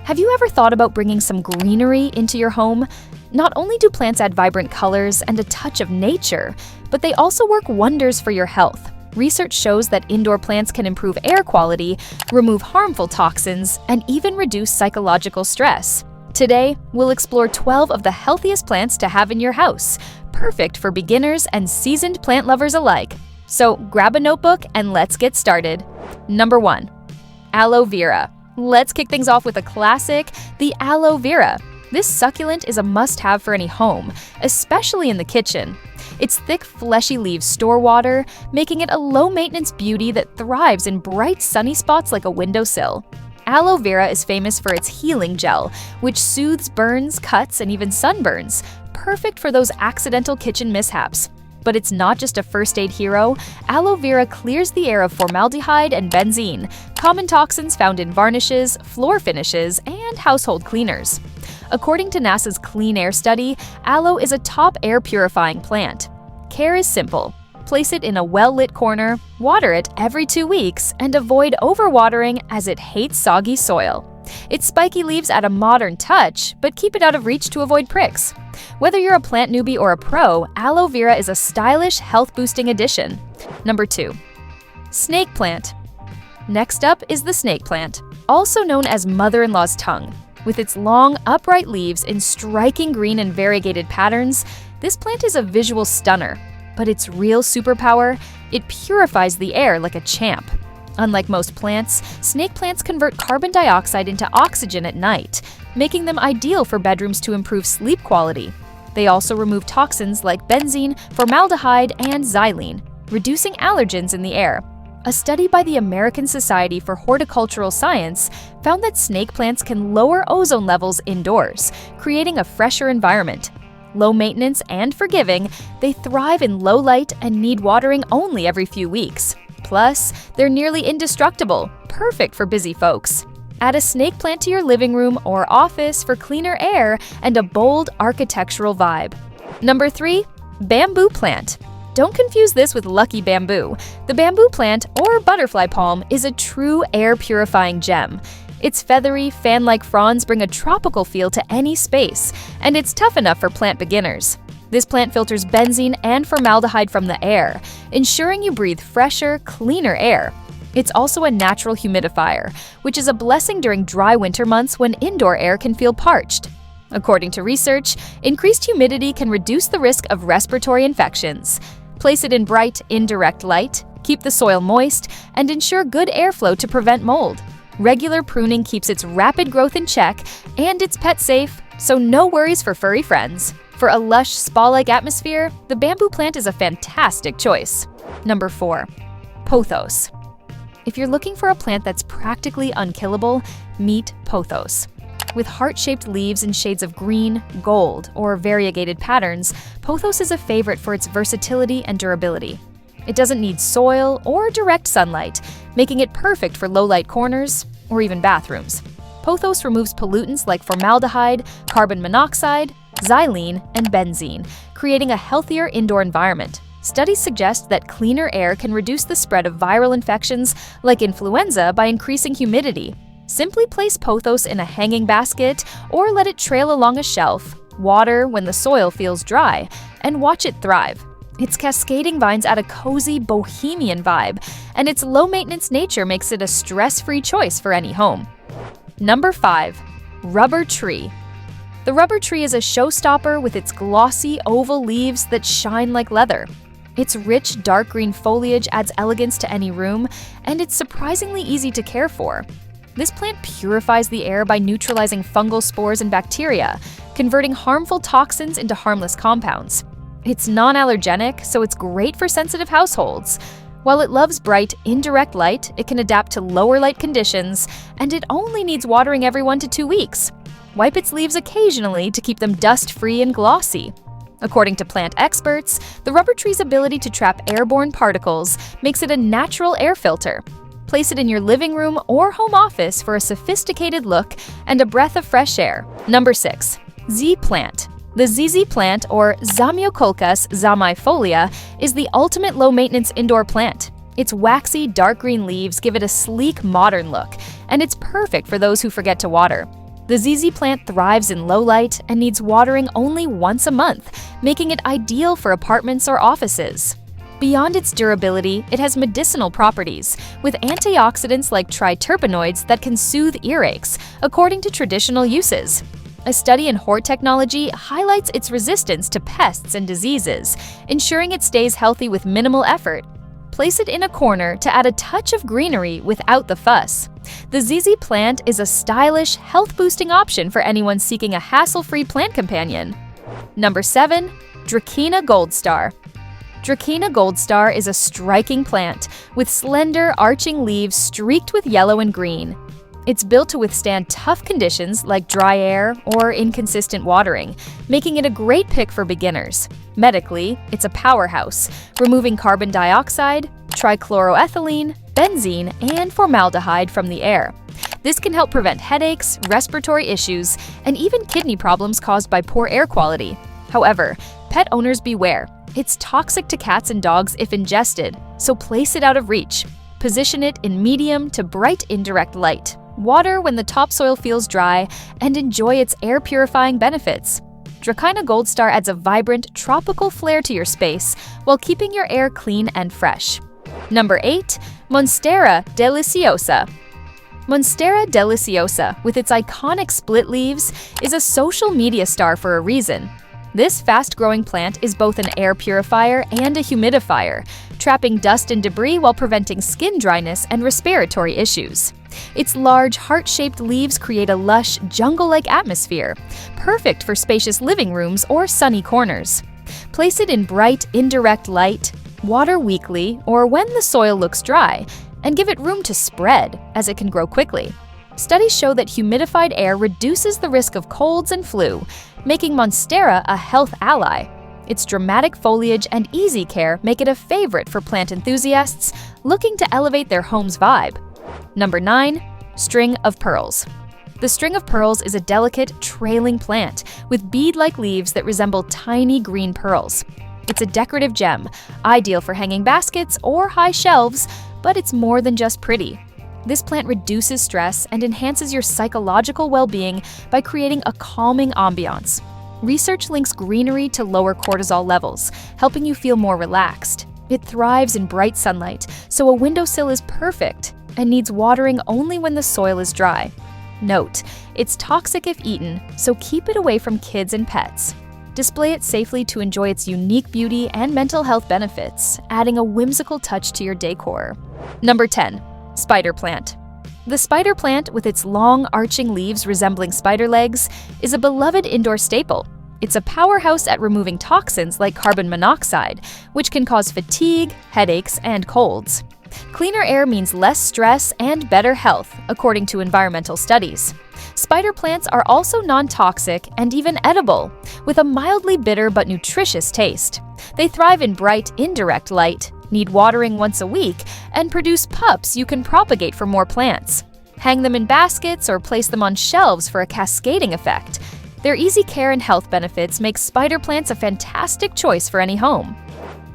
Have you ever thought about bringing some greenery into your home? Not only do plants add vibrant colors and a touch of nature, but they also work wonders for your health. Research shows that indoor plants can improve air quality, remove harmful toxins, and even reduce psychological stress. Today, we'll explore 12 of the healthiest plants to have in your house, perfect for beginners and seasoned plant lovers alike. So grab a notebook and let's get started. Number 1. Aloe Vera. Let's kick things off with a classic, the aloe vera. This succulent is a must-have for any home, especially in the kitchen. Its thick, fleshy leaves store water, making it a low-maintenance beauty that thrives in bright, sunny spots like a windowsill. Aloe vera is famous for its healing gel, which soothes burns, cuts, and even sunburns, perfect for those accidental kitchen mishaps. But it's not just a first aid hero. Aloe vera clears the air of formaldehyde and benzene, common toxins found in varnishes, floor finishes, and household cleaners. According to NASA's Clean Air study, aloe is a top air-purifying plant. Care is simple. Place it in a well-lit corner, water it every 2 weeks, and avoid overwatering as it hates soggy soil. Its spiky leaves add a modern touch, but keep it out of reach to avoid pricks. Whether you're a plant newbie or a pro, aloe vera is a stylish, health-boosting addition. Number 2. Snake plant. Next up is the snake plant, also known as mother-in-law's tongue. With its long, upright leaves in striking green and variegated patterns, this plant is a visual stunner. But its real superpower? It purifies the air like a champ. Unlike most plants, snake plants convert carbon dioxide into oxygen at night, making them ideal for bedrooms to improve sleep quality. They also remove toxins like benzene, formaldehyde, and xylene, reducing allergens in the air. A study by the American Society for Horticultural Science found that snake plants can lower ozone levels indoors, creating a fresher environment. Low maintenance and forgiving, they thrive in low light and need watering only every few weeks. Plus, they're nearly indestructible, perfect for busy folks. Add a snake plant to your living room or office for cleaner air and a bold architectural vibe. Number 3. Bamboo plant. Don't confuse this with lucky bamboo. The bamboo plant, or butterfly palm, is a true air-purifying gem. Its feathery, fan-like fronds bring a tropical feel to any space, and it's tough enough for plant beginners. This plant filters benzene and formaldehyde from the air, ensuring you breathe fresher, cleaner air. It's also a natural humidifier, which is a blessing during dry winter months when indoor air can feel parched. According to research, increased humidity can reduce the risk of respiratory infections. Place it in bright, indirect light, keep the soil moist, and ensure good airflow to prevent mold. Regular pruning keeps its rapid growth in check, and it's pet safe, so no worries for furry friends. For a lush, spa-like atmosphere, the bamboo plant is a fantastic choice. Number 4. Pothos. If you're looking for a plant that's practically unkillable, meet pothos. With heart-shaped leaves in shades of green, gold, or variegated patterns, pothos is a favorite for its versatility and durability. It doesn't need soil or direct sunlight, making it perfect for low-light corners or even bathrooms. Pothos removes pollutants like formaldehyde, carbon monoxide, xylene, and benzene, creating a healthier indoor environment. Studies suggest that cleaner air can reduce the spread of viral infections like influenza by increasing humidity. Simply place pothos in a hanging basket or let it trail along a shelf, water when the soil feels dry, and watch it thrive. Its cascading vines add a cozy, bohemian vibe, and its low-maintenance nature makes it a stress-free choice for any home. Number 5. Rubber tree. The rubber tree is a showstopper with its glossy, oval leaves that shine like leather. Its rich, dark green foliage adds elegance to any room, and it's surprisingly easy to care for. This plant purifies the air by neutralizing fungal spores and bacteria, converting harmful toxins into harmless compounds. It's non-allergenic, so it's great for sensitive households. While it loves bright, indirect light, it can adapt to lower light conditions, and it only needs watering every 1 to 2 weeks. Wipe its leaves occasionally to keep them dust-free and glossy. According to plant experts, the rubber tree's ability to trap airborne particles makes it a natural air filter. Place it in your living room or home office for a sophisticated look and a breath of fresh air. Number 6. Z plant. The ZZ plant, or Zamioculcas zamiifolia, is the ultimate low-maintenance indoor plant. Its waxy, dark green leaves give it a sleek, modern look, and it's perfect for those who forget to water. The ZZ plant thrives in low light and needs watering only once a month, making it ideal for apartments or offices. Beyond its durability, it has medicinal properties, with antioxidants like triterpenoids that can soothe earaches, according to traditional uses. A study in Hort technology highlights its resistance to pests and diseases, ensuring it stays healthy with minimal effort. Place it in a corner to add a touch of greenery without the fuss. The ZZ plant is a stylish, health-boosting option for anyone seeking a hassle-free plant companion. Number 7. Dracaena Gold Star. Dracaena Gold Star is a striking plant with slender, arching leaves streaked with yellow and green. It's built to withstand tough conditions like dry air or inconsistent watering, making it a great pick for beginners. Medically, it's a powerhouse, removing carbon dioxide, trichloroethylene, benzene, and formaldehyde from the air. This can help prevent headaches, respiratory issues, and even kidney problems caused by poor air quality. However, pet owners beware. It's toxic to cats and dogs if ingested, so place it out of reach. Position it in medium to bright indirect light. Water when the topsoil feels dry, and enjoy its air-purifying benefits. Dracaena Gold Star adds a vibrant, tropical flair to your space while keeping your air clean and fresh. Number 8. Monstera deliciosa. Monstera deliciosa, with its iconic split leaves, is a social media star for a reason. This fast-growing plant is both an air purifier and a humidifier, trapping dust and debris while preventing skin dryness and respiratory issues. Its large, heart-shaped leaves create a lush, jungle-like atmosphere, perfect for spacious living rooms or sunny corners. Place it in bright, indirect light, water weekly or when the soil looks dry, and give it room to spread, as it can grow quickly. Studies show that humidified air reduces the risk of colds and flu, making Monstera a health ally. Its dramatic foliage and easy care make it a favorite for plant enthusiasts looking to elevate their home's vibe. Number 9. String of Pearls. The string of pearls is a delicate, trailing plant with bead-like leaves that resemble tiny green pearls. It's a decorative gem, ideal for hanging baskets or high shelves, but it's more than just pretty. This plant reduces stress and enhances your psychological well-being by creating a calming ambiance. Research links greenery to lower cortisol levels, helping you feel more relaxed. It thrives in bright sunlight, so a windowsill is perfect and needs watering only when the soil is dry. Note, it's toxic if eaten, so keep it away from kids and pets. Display it safely to enjoy its unique beauty and mental health benefits, adding a whimsical touch to your decor. Number 10. Spider plant. The spider plant, with its long, arching leaves resembling spider legs, is a beloved indoor staple. It's a powerhouse at removing toxins like carbon monoxide, which can cause fatigue, headaches, and colds. Cleaner air means less stress and better health, according to environmental studies. Spider plants are also non-toxic and even edible, with a mildly bitter but nutritious taste. They thrive in bright, indirect light, need watering once a week, and produce pups you can propagate for more plants. Hang them in baskets or place them on shelves for a cascading effect. Their easy care and health benefits make spider plants a fantastic choice for any home.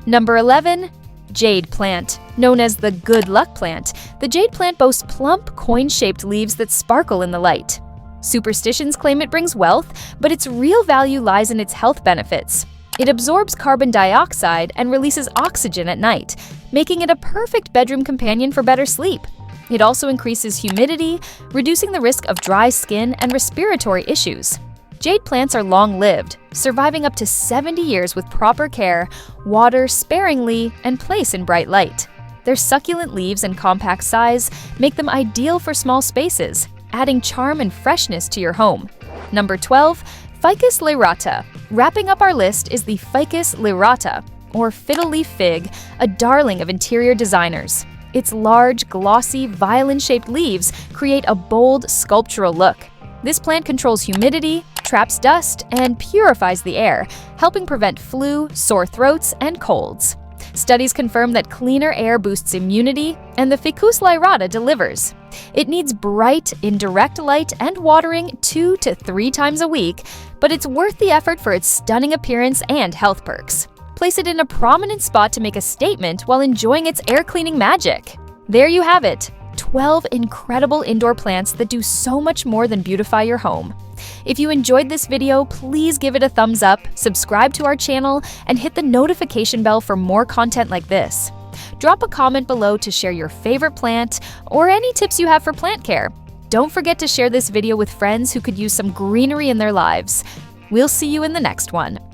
Number 11. Jade plant. Known as the good luck plant, the jade plant boasts plump, coin-shaped leaves that sparkle in the light. Superstitions claim it brings wealth, but its real value lies in its health benefits. It absorbs carbon dioxide and releases oxygen at night, making it a perfect bedroom companion for better sleep. It also increases humidity, reducing the risk of dry skin and respiratory issues. Jade plants are long-lived, surviving up to 70 years with proper care, water sparingly, and place in bright light. Their succulent leaves and compact size make them ideal for small spaces, adding charm and freshness to your home. Number 12. Ficus Lyrata. Wrapping up our list is the Ficus Lyrata, or fiddle leaf fig, a darling of interior designers. Its large, glossy, violin-shaped leaves create a bold, sculptural look. This plant controls humidity, traps dust, and purifies the air, helping prevent flu, sore throats, and colds. Studies confirm that cleaner air boosts immunity, and the Ficus Lyrata delivers. It needs bright, indirect light and watering 2 to 3 times a week, but it's worth the effort for its stunning appearance and health perks. Place it in a prominent spot to make a statement while enjoying its air cleaning magic. There you have it, 12 incredible indoor plants that do so much more than beautify your home. If you enjoyed this video, please give it a thumbs up, subscribe to our channel, and hit the notification bell for more content like this. Drop a comment below to share your favorite plant or any tips you have for plant care. Don't forget to share this video with friends who could use some greenery in their lives. We'll see you in the next one.